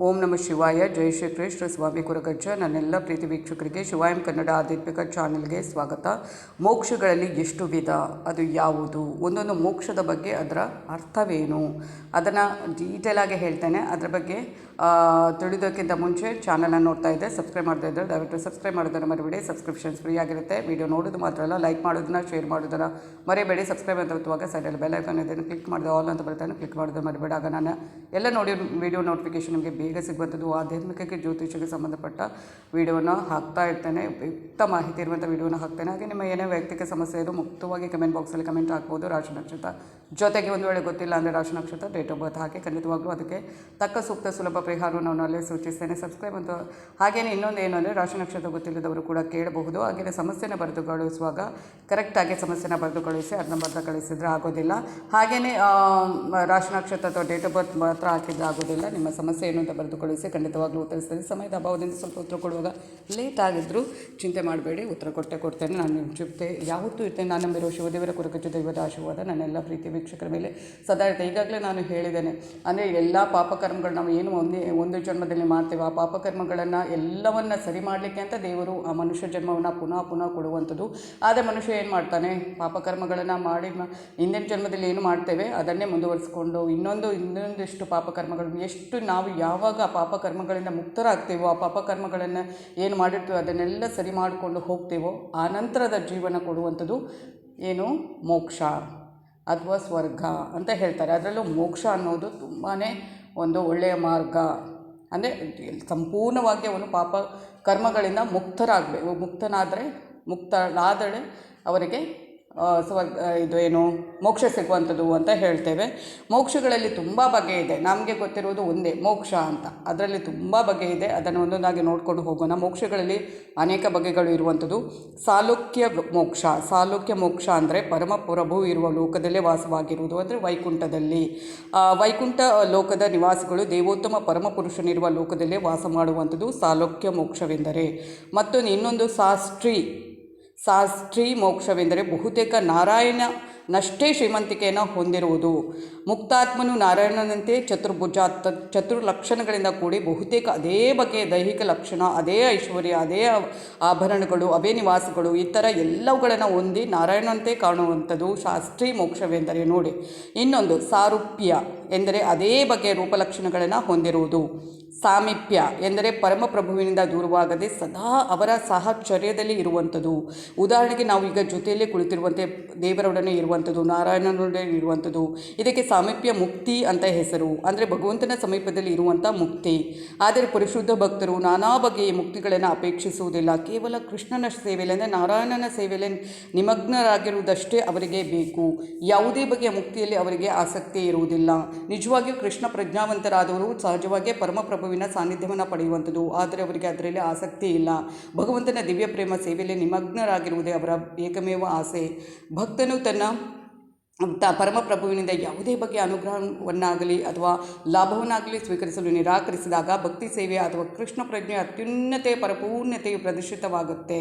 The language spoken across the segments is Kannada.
ಓಂ ನಮಃ ಶಿವಾಯ. ಜೈ ಶ್ರೀ ಕೃಷ್ಣ ಸ್ವಾಮಿ ಕುರಗಜ್ಜ. ನನ್ನೆಲ್ಲ ಪ್ರೀತಿ ವೀಕ್ಷಕರಿಗೆ ಶಿವಾಯಂ ಕನ್ನಡ ಆಧ್ಯಾತ್ಮಿಕ ಚಾನೆಲ್ಗೆ ಸ್ವಾಗತ. ಮೋಕ್ಷಗಳಲ್ಲಿ ಎಷ್ಟು ವಿಧ, ಅದು ಯಾವುದು, ಒಂದೊಂದು ಮೋಕ್ಷದ ಬಗ್ಗೆ ಅದರ ಅರ್ಥವೇನು, ಅದನ್ನು ಡೀಟೇಲಾಗಿ ಹೇಳ್ತೇನೆ. ಅದರ ಬಗ್ಗೆ ತಿಳಿದೋಕ್ಕಿಂತ ಮುಂಚೆ ಚಾನಲನ್ನು ನೋಡ್ತಾ ಇದ್ದೆ, ಸಬ್ಸ್ಕ್ರೈಬ್ ಮಾಡ್ತಾ ಇದ್ದರೆ ದಯವಿಟ್ಟು ಸಬ್ಸ್ಕ್ರೈಬ್ ಮಾಡೋದನ್ನು ಮರಿಬೇಡಿ. ಸಬ್ಸ್ಕ್ರಿಪ್ಷನ್ಸ್ ಫ್ರೀ ಆಗಿರುತ್ತೆ. ವಿಡಿಯೋ ನೋಡೋದು ಮಾತ್ರ ಅಲ್ಲ, ಲೈಕ್ ಮಾಡೋದನ್ನ, ಶೇರ್ ಮಾಡೋದನ್ನು ಮರಿಬೇಡಿ. ಸಬ್ಸ್ಕ್ರೈಬ್ ಅಂತ ಹೊತ್ತುವಾಗ ಸೈಡಲ್ಲಿ ಬೆಲ್ ಐಕಾನ್ ಇದನ್ನು ಕ್ಲಿಕ್ ಮಾಡಿದೆ, ಆಲ್ ಅಂತ ಬರ್ತಾನೆ, ಕ್ಲಿಕ್ ಮಾಡೋದು ಮರಿಬೇಡಿ. ಆಗ ನಾನು ಎಲ್ಲ ನೋಡಿ ವಿಡಿಯೋ ನೋಟಿಫಿಕೇಷನ್ ನಿಮಗೆ ಬೇಗ ಸಿಗುವಂಥದ್ದು. ಆಧ್ಯಾತ್ಮಿಕಕ್ಕೆ ಜ್ಯೋತಿಷಕ್ಕೆ ಸಂಬಂಧಪಟ್ಟ ವಿಡಿಯೋನ ಹಾಕ್ತಾ ಇರ್ತೇನೆ, ಯುಕ್ತ ಮಾಹಿತಿ ಇರುವಂಥ ವಿಡಿಯೋನ ಹಾಕ್ತೇನೆ. ಹಾಗೆ ನಿಮ್ಮ ಏನೇ ವೈಯಕ್ತಿಕ ಸಮಸ್ಯೆ ಇದು ಮುಕ್ತವಾಗಿ ಕಮೆಂಟ್ ಬಾಕ್ಸಲ್ಲಿ ಕಮೆಂಟ್ ಹಾಕ್ಬೋದು. ರಾಶಿ ನಕ್ಷತ್ರ ಜೊತೆಗೆ ಒಂದು ವೇಳೆ ಗೊತ್ತಿಲ್ಲ ಅಂದರೆ ರಾಶಿ ನಕ್ಷತ್ರ ಡೇಟ್ ಆಫ್ ಬರ್ತ್ ಹಾಕಿ ಖಂಡಿತವಾಗ್ಲೂ ಅದಕ್ಕೆ ತಕ್ಕ ಸೂಕ್ತ ಸುಲಭ ಪರಿಹಾರವನ್ನು ನಾನು ಅಲ್ಲೇ ಸೂಚಿಸ್ತೇನೆ. ಸಬ್ಸ್ಕ್ರೈಬ್ ಅಂತ ಹಾಗೆಯೇ ಇನ್ನೊಂದು ಏನು ಅಂದರೆ ರಾಶಿ ನಕ್ಷತ್ರ ಗೊತ್ತಿಲ್ಲದವರು ಕೂಡ ಕೇಳಬಹುದು. ಹಾಗೆಯೇ ಸಮಸ್ಯೆನ ಬರೆದು ಕಳಿಸುವಾಗ ಕರೆಕ್ಟಾಗಿ ಸಮಸ್ಯೆನ ಬರೆದು ಕಳಿಸಿ ಅದನ್ನ ಬರೆದು ಕಳಿಸಿದರೆ ಆಗೋದಿಲ್ಲ. ಹಾಗೆಯೇ ರಾಶಿ ನಕ್ಷತ್ರ ಅಥವಾ ಡೇಟ್ ಆಫ್ ಬರ್ತ್ ಮಾತ್ರ ಹಾಕಿದ್ರೆ ಆಗೋದಿಲ್ಲ. ನಿಮ್ಮ ಸಮಸ್ಯೆ ಏನು ಅಂತ ಬರೆದು ಕಳಿಸಿ ಖಂಡಿತವಾಗ್ಲೂ ಉತ್ತರಿಸ್ತೇನೆ. ಸಮಯದ ಅಭಾವದಿಂದ ಸ್ವಲ್ಪ ಉತ್ತರ ಕೊಡುವಾಗ ಲೇಟ್ ಆಗಿದ್ದರೂ ಚಿಂತೆ ಮಾಡಬೇಡಿ, ಉತ್ತರ ಕೊಡ್ತೇನೆ. ನಾನು ನಿಮ್ಮ ಜೊತೆ ಯಾವತ್ತೂ ಇರ್ತೇನೆ. ನಾನು ನಂಬಿರೋ ಶಿವದೇವರ ಕುರಗಜ್ಜ ದೈವದ ಆಶೀರ್ವಾದ ನನ್ನೆಲ್ಲ ಪ್ರೀತಿ ವೀಕ್ಷಕರ ಮೇಲೆ ಸದಾ ಇರುತ್ತೆ. ಈಗಾಗಲೇ ನಾನು ಹೇಳಿದ್ದೇನೆ, ಅಂದರೆ ಎಲ್ಲ ಪಾಪಕರ್ಮಗಳು ನಾವು ಏನು ಒಂದು ಜನ್ಮದಲ್ಲಿ ಮಾಡ್ತೇವೆ, ಆ ಪಾಪಕರ್ಮಗಳನ್ನು ಎಲ್ಲವನ್ನ ಸರಿ ಮಾಡಲಿಕ್ಕೆ ಅಂತ ದೇವರು ಆ ಮನುಷ್ಯ ಜನ್ಮವನ್ನು ಪುನಃ ಕೊಡುವಂಥದ್ದು. ಆದರೆ ಮನುಷ್ಯ ಏನು ಮಾಡ್ತಾನೆ, ಪಾಪಕರ್ಮಗಳನ್ನು ಮಾಡಿ ಹಿಂದಿನ ಜನ್ಮದಲ್ಲಿ ಏನು ಮಾಡ್ತೇವೆ ಅದನ್ನೇ ಮುಂದುವರಿಸ್ಕೊಂಡು ಇನ್ನೊಂದಿಷ್ಟು ಪಾಪಕರ್ಮಗಳು ಎಷ್ಟು ನಾವು ಯಾವಾಗ ಆ ಪಾಪಕರ್ಮಗಳಿಂದ ಮುಕ್ತರಾಗ್ತೇವೋ, ಆ ಪಾಪಕರ್ಮಗಳನ್ನು ಏನು ಮಾಡಿರ್ತೀವೋ ಅದನ್ನೆಲ್ಲ ಸರಿ ಮಾಡಿಕೊಂಡು ಹೋಗ್ತೇವೋ ಆ ನಂತರದ ಜೀವನ ಕೊಡುವಂಥದ್ದು ಏನು, ಮೋಕ್ಷ ಅಥವಾ ಸ್ವರ್ಗ ಅಂತ ಹೇಳ್ತಾರೆ. ಅದರಲ್ಲೂ ಮೋಕ್ಷ ಅನ್ನೋದು ತುಂಬಾ ಒಂದು ಒಳ್ಳೆಯ ಮಾರ್ಗ. ಅಂದರೆ ಸಂಪೂರ್ಣವಾಗಿ ಅವನು ಪಾಪ ಕರ್ಮಗಳಿಂದ ಮುಕ್ತನಾದರೆ ಅವರಿಗೆ ಇದು ಏನು ಮೋಕ್ಷ ಸಿಗುವಂಥದ್ದು ಅಂತ ಹೇಳ್ತೇವೆ. ಮೋಕ್ಷಗಳಲ್ಲಿ ತುಂಬ ಬಗೆ ಇದೆ. ನಮಗೆ ಗೊತ್ತಿರುವುದು ಒಂದೇ ಮೋಕ್ಷ ಅಂತ, ಅದರಲ್ಲಿ ತುಂಬ ಬಗೆ ಇದೆ. ಅದನ್ನು ಒಂದೊಂದಾಗಿ ನೋಡ್ಕೊಂಡು ಹೋಗೋಣ. ಮೋಕ್ಷಗಳಲ್ಲಿ ಅನೇಕ ಬಗೆಗಳು ಇರುವಂಥದ್ದು. ಸಾಲೋಕ್ಯ ಮೋಕ್ಷ ಅಂದರೆ ಪರಮಪ್ರಭು ಇರುವ ಲೋಕದಲ್ಲೇ ವಾಸವಾಗಿರುವುದು, ಅಂದರೆ ವೈಕುಂಠದಲ್ಲಿ. ವೈಕುಂಠ ಲೋಕದ ನಿವಾಸಿಗಳು ದೇವೋತ್ತಮ ಪರಮಪುರುಷನಿರುವ ಲೋಕದಲ್ಲೇ ವಾಸ ಮಾಡುವಂಥದ್ದು ಸಾಲೋಕ್ಯ ಮೋಕ್ಷವೆಂದರೆ. ಮತ್ತು ಇನ್ನೊಂದು ಶಾಸ್ತ್ರೀ ಮೋಕ್ಷವೆಂದರೆ ಬಹುತೇಕ ನಾರಾಯಣನಷ್ಟೇ ಶ್ರೀಮಂತಿಕೆಯನ್ನು ಹೊಂದಿರುವುದು. ಮುಕ್ತಾತ್ಮನು ನಾರಾಯಣನಂತೆ ಚತುರ್ಲಕ್ಷಣಗಳಿಂದ ಕೂಡಿ ಬಹುತೇಕ ಅದೇ ಬಗೆಯ ದೈಹಿಕ ಲಕ್ಷಣ, ಅದೇ ಐಶ್ವರ್ಯ, ಅದೇ ಆಭರಣಗಳು, ಅದೇ ನಿವಾಸಗಳು, ಈ ಥರ ಎಲ್ಲವುಗಳನ್ನು ಹೊಂದಿ ನಾರಾಯಣನಂತೆ ಕಾಣುವಂಥದ್ದು ಶಾಸ್ತ್ರೀ ಮೋಕ್ಷವೆಂದರೆ ನೋಡಿ. ಇನ್ನೊಂದು ಸಾರೂಪ್ಯ ಎಂದರೆ ಅದೇ ಬಗೆಯ ರೂಪಲಕ್ಷಣಗಳನ್ನು ಹೊಂದಿರುವುದು. ಸಾಮೀಪ್ಯ ಎಂದರೆ ಪರಮಪ್ರಭುವಿನಿಂದ ದೂರವಾಗದೆ ಸದಾ ಅವರ ಸಾಹಚರ್ಯದಲ್ಲಿ ಇರುವಂಥದ್ದು. ಉದಾಹರಣೆಗೆ ನಾವು ಈಗ ಜೊತೆಯಲ್ಲೇ ಕುಳಿತಿರುವಂತೆ ದೇವರೊಡನೆ ಇರುವಂಥದ್ದು, ನಾರಾಯಣನೊಡನೆ ಇರುವಂಥದ್ದು. ಇದಕ್ಕೆ ಸಾಮೀಪ್ಯ ಮುಕ್ತಿ ಅಂತ ಹೆಸರು, ಅಂದರೆ ಭಗವಂತನ ಸಮೀಪದಲ್ಲಿ ಇರುವಂಥ ಮುಕ್ತಿ. ಆದರೆ ಪರಿಶುದ್ಧ ಭಕ್ತರು ನಾನಾ ಬಗೆಯ ಮುಕ್ತಿಗಳನ್ನು ಅಪೇಕ್ಷಿಸುವುದಿಲ್ಲ. ಕೇವಲ ಕೃಷ್ಣನ ಸೇವೆಯಲ್ಲಿ ಅಂದರೆ ನಾರಾಯಣನ ಸೇವೆಯಲ್ಲಿ ನಿಮಗ್ನರಾಗಿರುವುದಷ್ಟೇ ಅವರಿಗೆ ಬೇಕು. ಯಾವುದೇ ಬಗೆಯ ಮುಕ್ತಿಯಲ್ಲಿ ಅವರಿಗೆ ಆಸಕ್ತಿ ಇರುವುದಿಲ್ಲ. ನಿಜವಾಗಿಯೂ ಕೃಷ್ಣ ಪ್ರಜ್ಞಾವಂತರಾದವರು ಸಹಜವಾಗಿ ಪರಮಪ್ರಭುವಿನ ಸಾನ್ನಿಧ್ಯವನ್ನು ಪಡೆಯುವಂಥದ್ದು. ಆದರೆ ಅವರಿಗೆ ಅದರಲ್ಲಿ ಆಸಕ್ತಿ ಇಲ್ಲ. ಭಗವಂತನ ದಿವ್ಯ ಪ್ರೇಮ ಸೇವೆಯಲ್ಲಿ ನಿಮಗ್ನರಾಗಿರುವುದೇ ಅವರ ಏಕಮೇವ ಆಸೆ. ಭಕ್ತನು ತನ್ನ ಪರಮಪ್ರಭುವಿನಿಂದ ಯಾವುದೇ ಬಗೆಯ ಅನುಗ್ರಹವನ್ನಾಗಲಿ ಅಥವಾ ಲಾಭವನ್ನಾಗಲಿ ಸ್ವೀಕರಿಸಲು ನಿರಾಕರಿಸಿದಾಗ ಭಕ್ತಿ ಸೇವೆ ಅಥವಾ ಕೃಷ್ಣ ಪ್ರಜ್ಞೆ ಅತ್ಯುನ್ನತೆಯ ಪರಿಪೂರ್ಣತೆಯು ಪ್ರದರ್ಶಿತವಾಗುತ್ತೆ.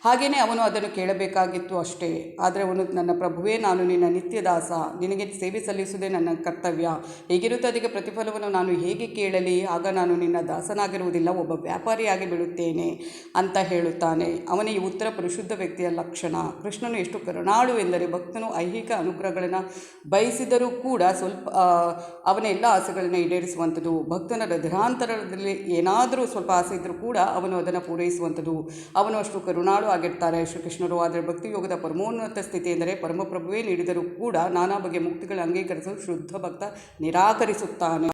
ಹಾಗೆಯೇ ಅವನು ಅದನ್ನು ಕೇಳಬೇಕಾಗಿತ್ತು ಅಷ್ಟೇ. ಆದರೆ ಅವನು, ನನ್ನ ಪ್ರಭುವೇ, ನಾನು ನಿನ್ನ ನಿತ್ಯದಾಸ, ನಿನಗೆ ಸೇವೆ ಸಲ್ಲಿಸುವುದೇ ನನ್ನ ಕರ್ತವ್ಯ. ಹೇಗಿರುತ್ತೆ ಅದಕ್ಕೆ ಪ್ರತಿಫಲವನ್ನು ನಾನು ಹೇಗೆ ಕೇಳಲಿ? ಆಗ ನಾನು ನಿನ್ನ ದಾಸನಾಗಿರುವುದಿಲ್ಲ, ಒಬ್ಬ ವ್ಯಾಪಾರಿಯಾಗಿ ಬಿಡುತ್ತೇನೆ ಅಂತ ಹೇಳುತ್ತಾನೆ. ಅವನ ಈ ಉತ್ತರ ಪರಿಶುದ್ಧ ವ್ಯಕ್ತಿಯ ಲಕ್ಷಣ. ಕೃಷ್ಣನು ಎಷ್ಟು ಕರುಣಾಳು ಎಂದರೆ ಭಕ್ತನು ಐಹಿಕ ಅನುಗ್ರಹಗಳನ್ನು ಬಯಸಿದರೂ ಕೂಡ ಅವನ ಎಲ್ಲ ಆಸೆಗಳನ್ನು ಈಡೇರಿಸುವಂಥದ್ದು. ಭಕ್ತನ ಹೃದಯಾಂತರದಲ್ಲಿ ಏನಾದರೂ ಸ್ವಲ್ಪ ಆಸೆ ಇದ್ದರೂ ಕೂಡ ಅವನು ಅದನ್ನು ಪೂರೈಸುವಂಥದ್ದು. ಅವನು ಅಷ್ಟು ಕರುಣಾಳು ಆಗಿರ್ತಾರೆ ಶ್ರೀಕೃಷ್ಣರು. ಆದರೆ ಭಕ್ತಿ ಯೋಗದ ಪರಮೋನ್ನತ ಸ್ಥಿತಿ ಎಂದರೆ ಪರಮಪ್ರಭುವೇ ನೀಡಿದರೂ ಕೂಡ ನಾನಾ ಬಗೆಯ ಮುಕ್ತಿಗಳ ಅಂಗೀಕರಿಸಲು ಶುದ್ಧ ಭಕ್ತ ನಿರಾಕರಿಸುತ್ತಾನೆ.